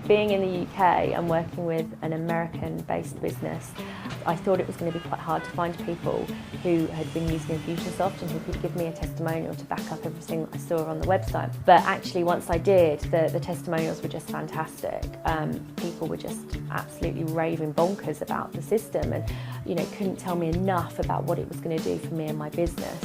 Being in the UK and working with an American-based business, I thought it was going to be quite hard to find people who had been using Infusionsoft and who could give me a testimonial to back up everything I saw on the website. But actually, once I did, the testimonials were just fantastic. People were just absolutely raving bonkers about the system and, you know, couldn't tell me enough about what it was going to do for me and my business.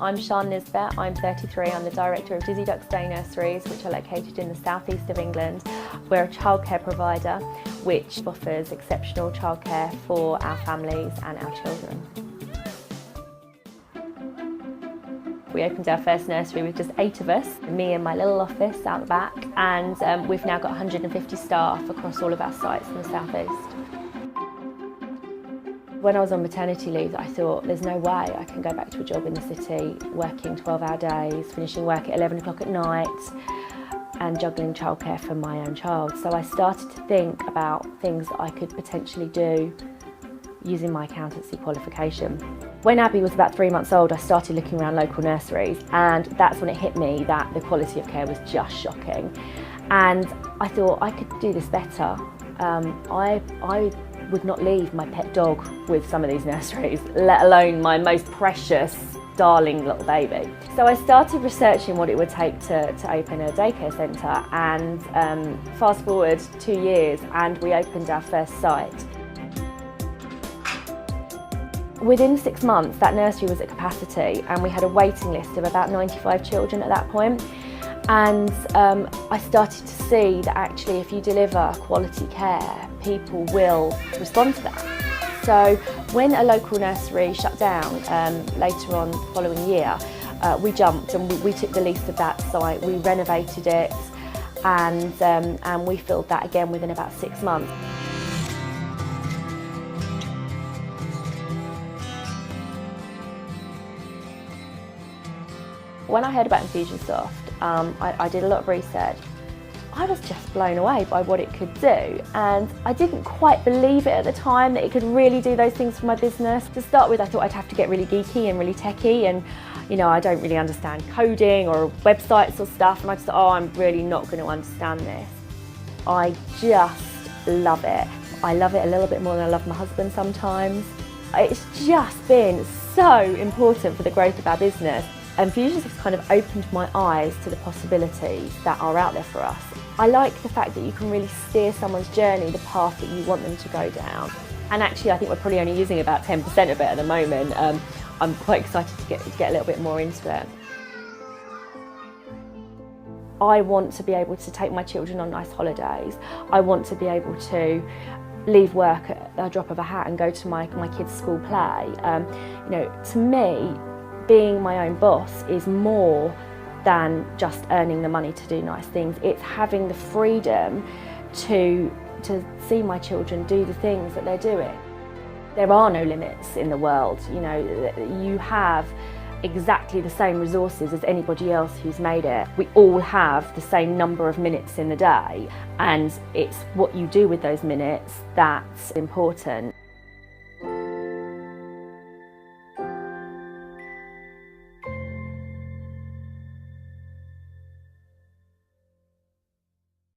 I'm Sian Nisbet, I'm 33, I'm the director of Dizzy Ducks Day Nurseries, which are located in the southeast of England. We're a childcare provider which offers exceptional childcare for our families and our children. We opened our first nursery with just 8 of us, me in my little office out the back, and we've now got 150 staff across all of our sites in the southeast. When I was on maternity leave, I thought there's no way I can go back to a job in the city, working 12-hour days, finishing work at 11 o'clock at night and juggling childcare for my own child. So I started to think about things that I could potentially do using my accountancy qualification. When Abby was about 3 months old, I started looking around local nurseries, and that's when it hit me that the quality of care was just shocking. And I thought I could do this better. I would not leave my pet dog with some of these nurseries, let alone my most precious, darling little baby. So I started researching what it would take to open a daycare centre, and fast forward 2 years and we opened our first site. Within 6 months that nursery was at capacity and we had a waiting list of about 95 children at that point. And I started to see that actually if you deliver quality care, people will respond to that. So when a local nursery shut down later on the following year, we jumped and we took the lease of that site, we renovated it, and we filled that again within about 6 months. When I heard about Infusionsoft, I did a lot of research. I was just blown away by what it could do, and I didn't quite believe it at the time that it could really do those things for my business. To start with, I thought I'd have to get really geeky and really techie, and you know, I don't really understand coding or websites or stuff, and I just thought, oh, I'm really not going to understand this. I just love it. I love it a little bit more than I love my husband sometimes. It's just been so important for the growth of our business. Infusionsoft has kind of opened my eyes to the possibilities that are out there for us. I like the fact that you can really steer someone's journey, the path that you want them to go down. And actually I think we're probably only using about 10% of it at the moment. I'm quite excited to get a little bit more into it. I want to be able to take my children on nice holidays. I want to be able to leave work at a drop of a hat and go to my kids' school play. You know, to me, being my own boss is more than just earning the money to do nice things. It's having the freedom to see my children do the things that they're doing. There are no limits in the world. You know, you have exactly the same resources as anybody else who's made it. We all have the same number of minutes in the day, and it's what you do with those minutes that's important.